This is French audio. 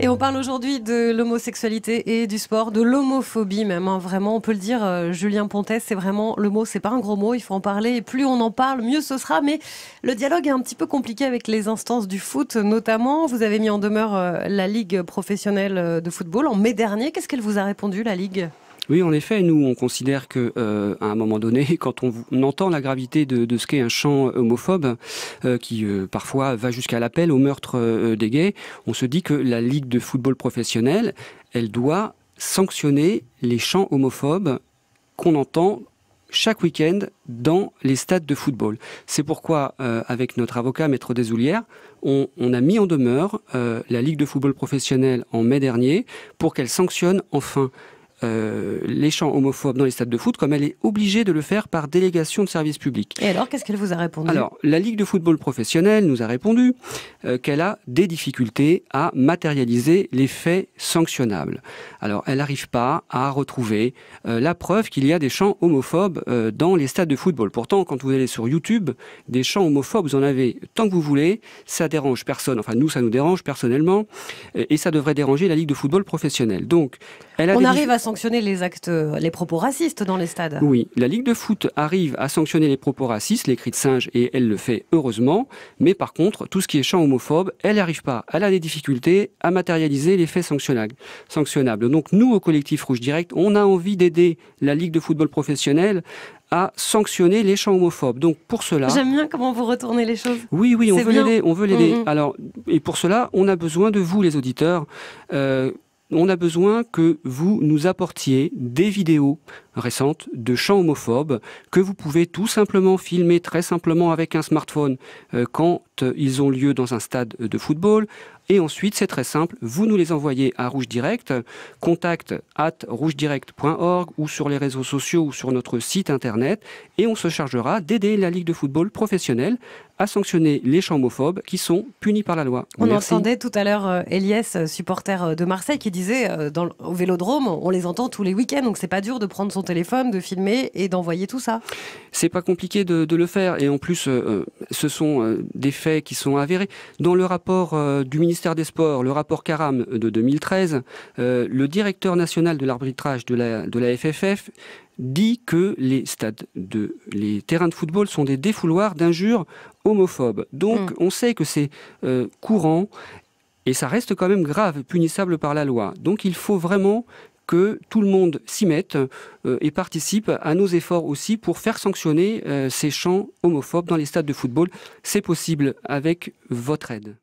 Et on parle aujourd'hui de l'homosexualité et du sport, de l'homophobie même, hein. Vraiment, on peut le dire, Julien Pontès, c'est vraiment le mot, c'est pas un gros mot, il faut en parler. Et plus on en parle, mieux ce sera. Mais le dialogue est un petit peu compliqué avec les instances du foot, notamment. Vous avez mis en demeure la Ligue professionnelle de football en mai dernier. Qu'est-ce qu'elle vous a répondu, la Ligue ? Oui, en effet, nous, on considère que, à un moment donné, quand on entend la gravité de ce qu'est un chant homophobe, qui parfois va jusqu'à l'appel au meurtre des gays, on se dit que la Ligue de football professionnel, elle doit sanctionner les chants homophobes qu'on entend chaque week-end dans les stades de football. C'est pourquoi, avec notre avocat, Maître Desoulières, on a mis en demeure la Ligue de football professionnel en mai dernier pour qu'elle sanctionne enfin les chants homophobes dans les stades de foot, comme elle est obligée de le faire par délégation de service public. Et alors, qu'est-ce qu'elle vous a répondu ? Alors, la Ligue de football professionnel nous a répondu qu'elle a des difficultés à matérialiser les faits sanctionnables. Alors, elle n'arrive pas à retrouver la preuve qu'il y a des chants homophobes dans les stades de football. Pourtant, quand vous allez sur YouTube, des chants homophobes, vous en avez tant que vous voulez, ça dérange personne. Enfin, nous, ça nous dérange personnellement, et ça devrait déranger la Ligue de football professionnel. Donc, on arrive à sanctionner les actes, les propos racistes dans les stades. Oui, la Ligue de foot arrive à sanctionner les propos racistes, les cris de singe, et elle le fait heureusement. Mais par contre, tout ce qui est chant homophobe, elle n'arrive pas. Elle a des difficultés à matérialiser les faits sanctionnables. Donc nous, au collectif Rouge Direct, on a envie d'aider la Ligue de football professionnel à sanctionner les chants homophobes. Donc pour cela... J'aime bien comment vous retournez les choses. Oui, on veut l'aider, on veut l'aider. Alors, et pour cela, on a besoin de vous, les auditeurs. On a besoin que vous nous apportiez des vidéos récentes de chants homophobes que vous pouvez tout simplement filmer très simplement avec un smartphone quand ils ont lieu dans un stade de football. Et ensuite, c'est très simple, vous nous les envoyez à Rouge Direct, contact@rougedirect.org ou sur les réseaux sociaux ou sur notre site internet, et on se chargera d'aider la Ligue de football professionnelle à sanctionner les chants homophobes qui sont punis par la loi. On entendait tout à l'heure Eliès, supporter de Marseille, qui disait au Vélodrome, on les entend tous les week-ends, donc c'est pas dur de prendre son téléphone, de filmer et d'envoyer tout ça. C'est pas compliqué de le faire, et en plus, ce sont des faits qui sont avérés. Dans le rapport du ministère des Sports, le rapport Caram de 2013, le directeur national de l'arbitrage de la FFF dit que les terrains de football sont des défouloirs d'injures homophobes. Donc on sait que c'est courant, et ça reste quand même grave, punissable par la loi. Donc il faut vraiment que tout le monde s'y mette et participe à nos efforts aussi pour faire sanctionner ces chants homophobes dans les stades de football. C'est possible avec votre aide.